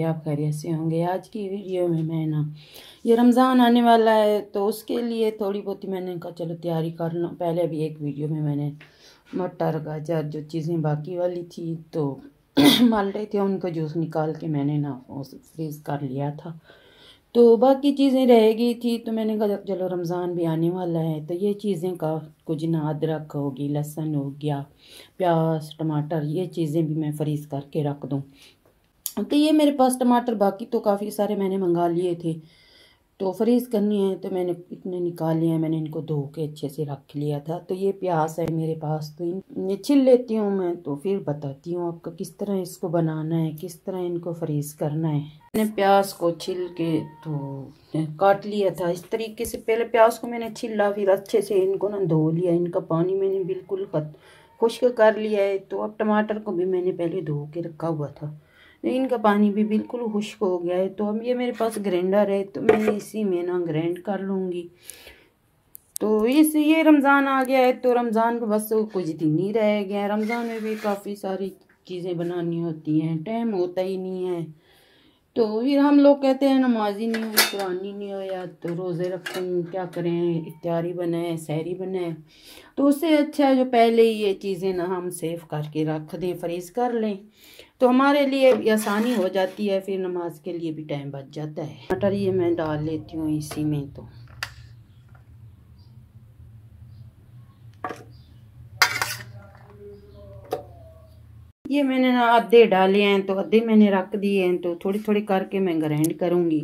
आप खैरियत से होंगे। आज की वीडियो में मैं ना ये रमज़ान आने वाला है तो उसके लिए थोड़ी बहुत मैंने कहा चलो तैयारी कर लो। पहले भी एक वीडियो में मैंने मटर गाजर जो चीज़ें बाकी वाली थी तो माल रहे थे उनको जूस निकाल के मैंने ना फ्रीज़ कर लिया था। तो बाकी चीज़ें रह गई थी तो मैंने कहा चलो रमज़ान भी आने वाला है तो ये चीज़ें का कुछ ना अदरक होगी, लहसुन हो गया, प्याज, टमाटर, ये चीज़ें भी मैं फ्रीज़ करके रख दूँ। तो ये मेरे पास टमाटर बाकी तो काफ़ी सारे मैंने मंगा लिए थे तो फ्रीज़ करनी है तो मैंने इतने निकाल लिए हैं। मैंने इनको धो के अच्छे से रख लिया था। तो ये प्याज है मेरे पास तो ये छिल लेती हूँ मैं, तो फिर बताती हूँ आपको किस तरह इसको बनाना है, किस तरह इनको फ्रीज़ करना है। मैंने प्याज को छिल के तो काट लिया था इस तरीके से। पहले प्याज को मैंने छिला, फिर अच्छे से इनको ना धो लिया। इनका पानी मैंने बिल्कुल खुश्क कर लिया है। तो अब टमाटर को भी मैंने पहले धो के रखा हुआ था, इनका पानी भी बिल्कुल खुश्क हो गया है। तो अब ये मेरे पास ग्राइंडर है तो मैं इसी में ना ग्राइंड कर लूँगी। तो ये रमज़ान आ गया है तो रमज़ान को बस कुछ दिन ही रह गया है। रमज़ान में भी काफ़ी सारी चीज़ें बनानी होती हैं, टाइम होता ही नहीं है। तो फिर हम लोग कहते हैं नमाजी नहीं हो, कुरानी नहीं हो, या तो रोज़े रखें, क्या करें, इफ्तारी बनाए, सहरी बनाए। तो उससे अच्छा है जो पहले ही ये चीज़ें ना हम सेव करके रख दें, फ्रीज़ कर लें तो हमारे लिए आसानी हो जाती है। फिर नमाज के लिए भी टाइम बच जाता है। मटर ये मैं डाल लेती हूँ इसी में। तो ये मैंने ना आधे डाले हैं तो आधे मैंने रख दिए हैं। तो थोड़ी थोड़ी करके मैं ग्राइंड करूँगी।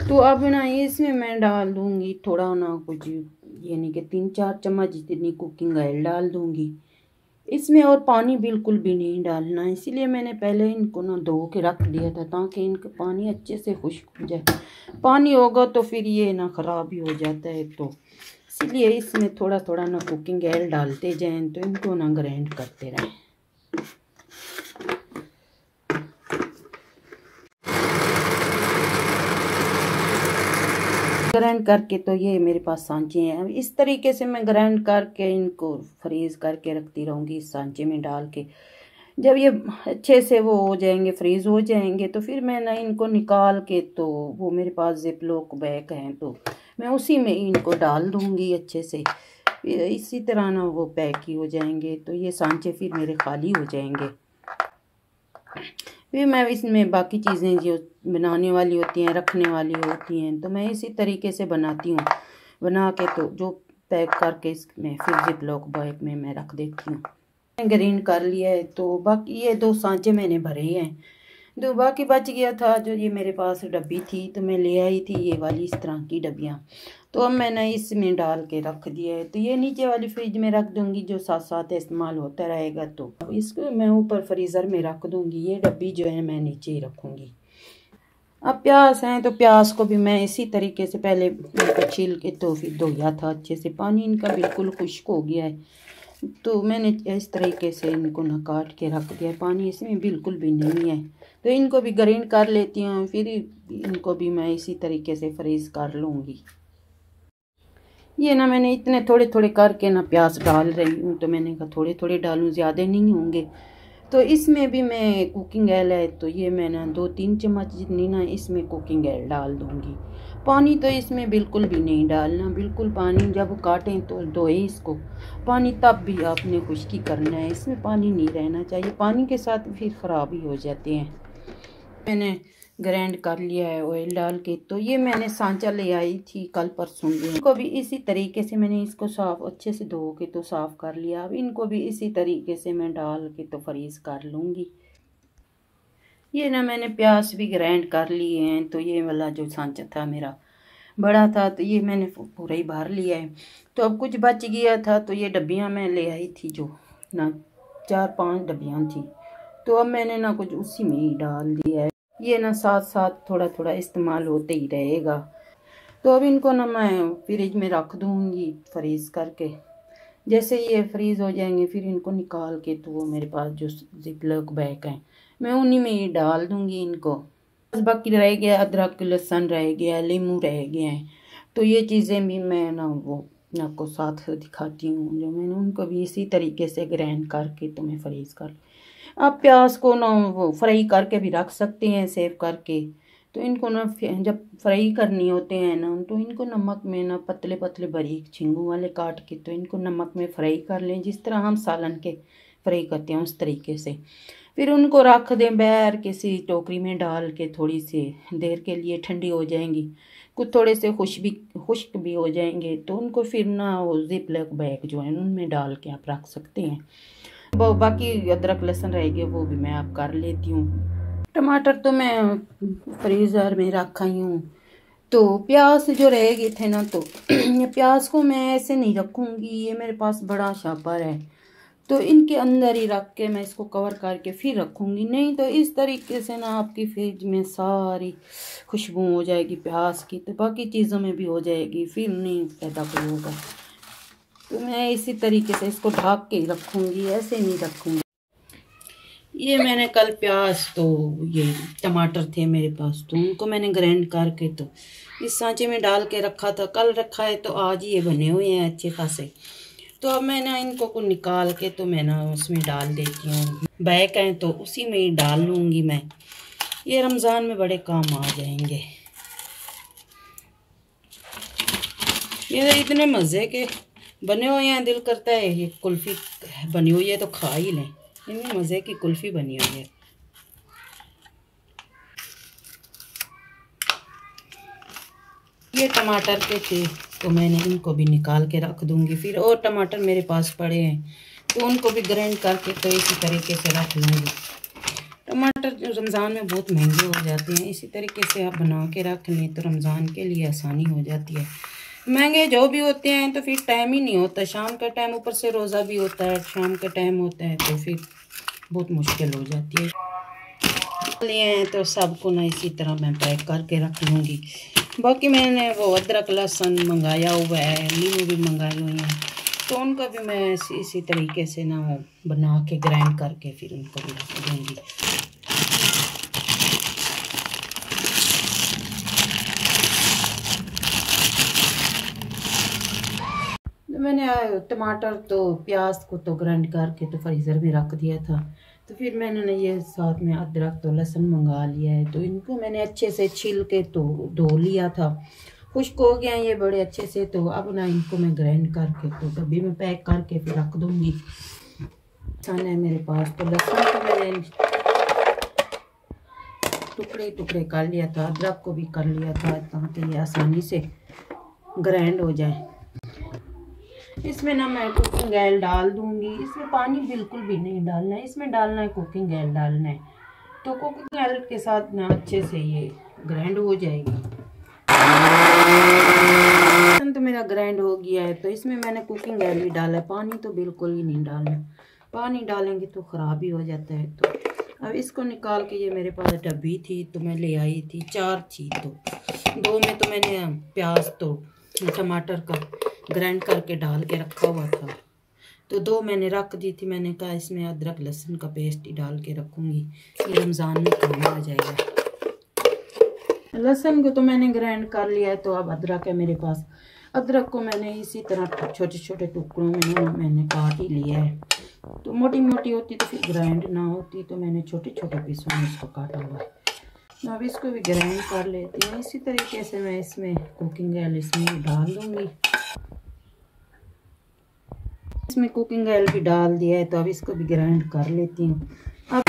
तो अब ना इसमें मैं डाल दूँगी थोड़ा ना कुछ, यानी कि 3-4 चम्मच जितनी कुकिंग ऑयल डाल दूँगी इसमें। और पानी बिल्कुल भी नहीं डालना, इसीलिए मैंने पहले इनको ना धो के रख दिया था ताकि इनका पानी अच्छे से खुश्क हो जाए। पानी होगा तो फिर ये ना ख़राब ही हो जाता है। तो इसीलिए इसमें थोड़ा थोड़ा ना कुकिंग ऑयल डालते जाएं तो इनको ना ग्राइंड करते रहें। ग्राइंड करके तो ये मेरे पास सांचे हैं। इस तरीके से मैं ग्राइंड करके इनको फ्रीज़ करके रखती रहूँगी इस सांचे में डाल के। जब ये अच्छे से वो हो जाएंगे, फ्रीज़ हो जाएंगे, तो फिर मैं ना इनको निकाल के, तो वो मेरे पास जिपलॉक बैग हैं तो मैं उसी में इनको डाल दूँगी अच्छे से। इसी तरह ना वो पैक ही हो जाएंगे। तो ये सांचे फिर मेरे खाली हो जाएंगे। फिर मैं इसमें बाकी चीज़ें जो बनाने वाली होती हैं, रखने वाली होती हैं, तो मैं इसी तरीके से बनाती हूँ। बना के तो जो पैक करके इसमें फिर जिपलॉक बैग में मैं रख देती हूँ। ग्राइंड कर लिया है तो बाकी ये 2 सांचे मैंने भरे हैं। तो बाकी बच गया था जो ये मेरे पास डब्बी थी तो मैं ले आई थी ये वाली इस तरह की डब्बियाँ। तो अब मैंने इसमें डाल के रख दिया है। तो ये नीचे वाली फ्रिज में रख दूंगी जो साथ साथ इस्तेमाल होता रहेगा। तो इसको मैं ऊपर फ्रीज़र में रख दूंगी। ये डब्बी जो है मैं नीचे ही रखूंगी। अब प्याज हैं तो प्याज को भी मैं इसी तरीके से पहले इनको छील के तो फिर धोया था अच्छे से। पानी इनका बिल्कुल खुश्क हो गया है तो मैंने इस तरीके से इनको ना काट के रख दिया। पानी इसमें बिल्कुल भी नहीं है। तो इनको भी ग्राइंड कर लेती हूँ, फिर इनको भी मैं इसी तरीके से फ्रीज़ कर लूँगी। ये ना मैंने इतने थोड़े थोड़े करके ना प्याज डाल रही हूँ। तो मैंने कहा थोड़े थोड़े डालूँ, ज़्यादा नहीं होंगे। तो इसमें भी मैं कुकिंग ऑयल है तो ये मैं ना 2-3 चम्मच जितनी ना इसमें कुकिंग ऑयल डाल दूँगी। पानी तो इसमें बिल्कुल भी नहीं डालना, बिल्कुल पानी जब काटें तो धोए इसको, पानी तब भी आपने खुश्की करना है, इसमें पानी नहीं रहना चाहिए। पानी के साथ फिर ख़राब ही हो जाते हैं। मैंने ग्राइंड कर लिया है ऑयल डाल के। तो ये मैंने सांचा ले आई थी कल परसों में। इनको भी इसी तरीके से मैंने इसको साफ अच्छे से धो के तो साफ़ कर लिया। अब इनको भी इसी तरीके से मैं डाल के तो फ्रीज़ कर लूँगी। ये ना मैंने प्याज भी ग्राइंड कर लिए हैं। तो ये वाला जो सांचा था मेरा बड़ा था तो ये मैंने पूरा ही भर लिया है। तो अब कुछ बच गया था तो ये डब्बियाँ मैं ले आई थी जो ना 4-5 डब्बियाँ थी। तो अब मैंने ना कुछ उसी में ही डाल दिया है। ये ना साथ साथ थोड़ा थोड़ा इस्तेमाल होते ही रहेगा। तो अब इनको ना मैं फ्रिज में रख दूँगी फ्रीज़ करके। जैसे ये फ्रीज़ हो जाएंगे फिर इनको निकाल के तो वो मेरे पास जो जिपलॉक बैग हैं मैं उन्हीं में ही डाल दूँगी इनको। बस बाकी रह गया अदरक, लहसुन रह गया, नींबू रह गया है। तो ये चीज़ें भी मैं ना वो आपको साथ दिखाती हूँ जो मैंने उनको भी इसी तरीके से ग्राइंड करके तो मैं फ्रीज़ कर। आप प्याज को ना वो फ्राई करके भी रख सकते हैं, सेव करके। तो इनको ना जब फ्राई करनी होते हैं ना, तो इनको नमक में ना पतले पतले बारीक छिंगू वाले काट के तो इनको नमक में फ्राई कर लें, जिस तरह हम सालन के फ्राई करते हैं उस तरीके से। फिर उनको रख दें बाहर किसी टोकरी में डाल के, थोड़ी सी देर के लिए ठंडी हो जाएंगी, कुछ थोड़े से खुश्क भी हो जाएंगे। तो उनको फिर ना वो जिप लॉक बैग जो है उनमें डाल के आप रख सकते हैं। बाकी अदरक लहसुन रहेगी वो भी मैं आप कर लेती हूँ। टमाटर तो मैं फ्रीज़र में रखा ही हूँ। तो प्याज जो रहेगी थे ना, तो प्याज को मैं ऐसे नहीं रखूँगी, ये मेरे पास बड़ा शापर है, तो इनके अंदर ही रख के मैं इसको कवर करके फिर रखूँगी। नहीं तो इस तरीके से ना आपकी फ्रिज में सारी खुशबू हो जाएगी प्याज की, तो बाकी चीज़ों में भी हो जाएगी, फिर नहीं फ़ायदा कोई होगा। तो मैं इसी तरीके से इसको ढक के ही रखूँगी, ऐसे नहीं रखूँगी। ये मैंने कल प्याज तो ये टमाटर थे मेरे पास, तो उनको मैंने ग्राइंड करके तो इस सांचे में डाल के रखा था, कल रखा है, तो आज ये बने हुए हैं अच्छे खासे। तो अब मैं ना इनको को निकाल के तो मैं ना उसमें डाल देती हूँ, बैक हैं तो उसी में ही डाल लूँगी मैं। ये रमज़ान में बड़े काम आ जाएंगे। ये इतने मज़े के बने हुए हैं, दिल करता है ये कुल्फ़ी बनी हुई है तो खा ही लें। इतने मज़े की कुल्फ़ी बनी हुई है। ये टमाटर के थे तो मैंने इनको भी निकाल के रख दूँगी। फिर और टमाटर मेरे पास पड़े हैं तो उनको भी ग्राइंड करके तो इसी तरीके से रख लूँगी। टमाटर रमज़ान में बहुत महंगे हो जाते हैं, इसी तरीके से आप बना के रख लें तो रमज़ान के लिए आसानी हो जाती है। महंगे जो भी होते हैं तो फिर टाइम ही नहीं होता, शाम का टाइम, ऊपर से रोज़ा भी होता है, शाम का टाइम होता है, तो फिर बहुत मुश्किल हो जाती है। लिए हैं तो सबको ना इसी तरह मैं पैक करके रख लूँगी। बाकी मैंने वो अदरक लहसुन मंगाया हुआ है, नींबू भी मंगाए हुए हैं, तो उनका भी मैं इसी तरीके से ना वो बना के ग्राइंड करके फिर उनको भी रख दूँगी। मैंने टमाटर तो प्याज को तो ग्राइंड करके तो फ्रीज़र में रख दिया था। तो फिर मैंने ना ये साथ में अदरक तो लहसुन मंगा लिया है, तो इनको मैंने अच्छे से छील के तो धो लिया था, खुश्क हो गया ये बड़े अच्छे से। तो अब ना इनको मैं ग्राइंड करके तो डब्बे में पैक करके फिर रख दूँगी। लहसुन है मेरे पास, तो लहसुन को मैंने टुकड़े टुकड़े कर लिया था, अदरक को भी कर लिया था ताकि ये आसानी से ग्राइंड हो जाए। इसमें ना मैं कुकिंग ऑयल डाल दूंगी, इसमें पानी बिल्कुल भी नहीं डालना है, इसमें डालना है कुकिंग ऑयल डालना है। तो कुकिंग ऑयल के साथ ना अच्छे से ये ग्राइंड हो जाएगी। तो मेरा ग्राइंड हो गया है, तो इसमें मैंने कुकिंग ऑयल ही डाला है, पानी तो बिल्कुल ही नहीं डालना, पानी डालेंगे तो ख़राब ही हो जाता है। तो अब इसको निकाल के, ये मेरे पास डब्बी थी तो मैं ले आई थी, 4 थी, तो 2 में तो मैंने प्याज तो टमाटर का ग्राइंड करके डाल के रखा हुआ था, तो 2 मैंने रख दी थी। मैंने कहा इसमें अदरक लहसुन का पेस्ट ही डाल के रखूँगी, ये रमज़ान में काम आ जाएगा। लहसुन को तो मैंने ग्राइंड कर लिया है, तो अब अदरक है मेरे पास। अदरक को मैंने इसी तरह छोटे छोटे टुकड़ों में मैंने काट ही लिया है। तो मोटी मोटी होती तो फिर ग्राइंड ना होती, तो मैंने छोटे छोटे पीसों में इसको काटा हुआ है। अब इसको भी ग्राइंड कर लेती हूँ। इसी तरीके से मैं इसमें कुकिंग ऑयल इसमें डाल दूँगी। इसमें कुकिंग ऑयल भी डाल दिया है, तो अब इसको भी ग्राइंड कर लेती हूँ। अब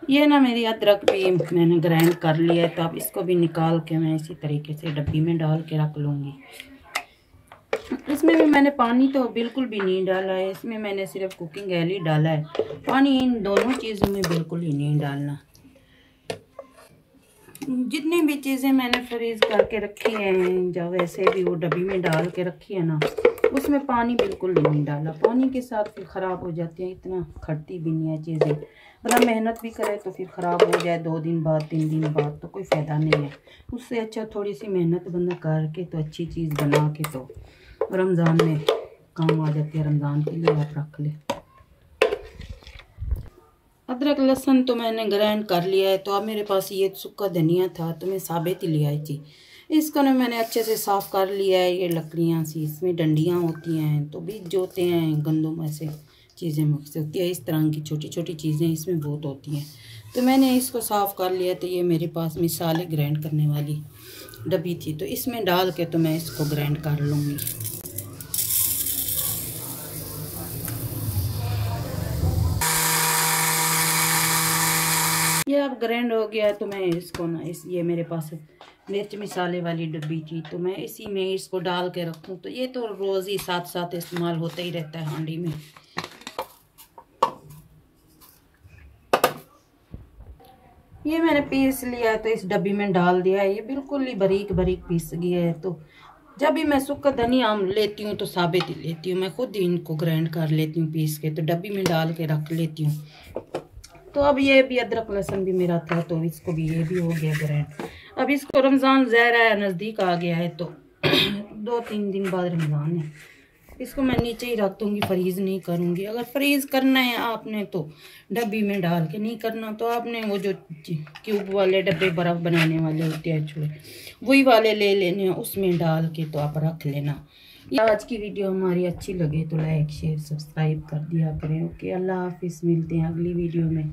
ये ना मेरी अदरक भी मैंने ग्राइंड कर लिया है, तो अब इसको भी निकाल के मैं इसी तरीके से डब्बी में डाल के रख लूँगी। इसमें भी मैंने पानी तो बिल्कुल भी नहीं डाला है, इसमें मैंने सिर्फ कुकिंग ऑयल ही डाला है, पानी इन दोनों चीज़ों में बिल्कुल ही नहीं डालना। जितनी भी चीज़ें मैंने फ्रीज करके रखी हैं, जब वैसे भी वो डब्बी में डाल के रखी है ना, उसमें पानी बिल्कुल नहीं डाला, पानी के साथ फिर ख़राब हो जाती है, इतना खटती भी नहीं है चीज़ें। बड़ा मेहनत भी करे तो फिर ख़राब हो जाए 2 दिन बाद 3 दिन बाद, तो कोई फ़ायदा नहीं है। उससे अच्छा थोड़ी सी मेहनत बंदा करके तो अच्छी चीज़ बना के तो रमज़ान में काम आ जाती है, रमज़ान के लिए आप रख ले। अदरक लहसुन तो मैंने ग्राइंड कर लिया है, तो अब मेरे पास ये सूखा धनिया था तो मैं साबित ही ले आई थी। इसको ना मैंने अच्छे से साफ़ कर लिया है। ये लकड़ियाँ सी इसमें डंडियाँ होती हैं, तो बीज जो होते हैं गंदम ऐसे चीज़ें मिक्स होती है। इस तरह की छोटी छोटी चीज़ें इसमें बहुत होती हैं। तो मैंने इसको साफ़ कर लिया। तो ये मेरे पास मिसाले ग्राइंड करने वाली डब्बी थी, तो इसमें डाल के तो मैं इसको ग्राइंड कर लूँगी। ये अब ग्राइंड हो गया। तो मैं इसको ना ये मेरे पास मिर्च मिसाले वाली डब्बी थी, तो मैं इसी में इसको डाल के रखूँ। तो ये तो रोज़ ही साथ साथ इस्तेमाल होता ही रहता है हांडी में। ये मैंने पीस लिया है, तो इस डब्बी में डाल दिया है। ये बिल्कुल ही बारीक बारीक पीस गया है। तो जब भी मैं सूखा धनिया लेती हूँ तो साबित ही लेती हूँ, मैं खुद ही इनको ग्राइंड कर लेती हूँ पीस के, तो डब्बी में डाल के रख लेती हूँ। तो अब ये भी अदरक लहसुन भी मेरा था, तो इसको भी ये भी हो गया ग्राइंड। अब इसको रमज़ान ज़ाहिर है नज़दीक आ गया है, तो 2-3 दिन बाद रमज़ान है। इसको मैं नीचे ही रख दूँगी, फ्रीज़ नहीं करूँगी। अगर फ्रीज़ करना है आपने तो डब्बी में डाल के, नहीं करना तो आपने वो जो क्यूब वाले डब्बे बर्फ़ बनाने वाले होते हैं छोटे, वही वाले ले लेने हैं, उसमें डाल के तो आप रख लेना। आज की वीडियो हमारी अच्छी लगे तो लाइक शेयर सब्सक्राइब कर दिया करें। ओके, अल्लाह हाफिज़, मिलते हैं अगली वीडियो में।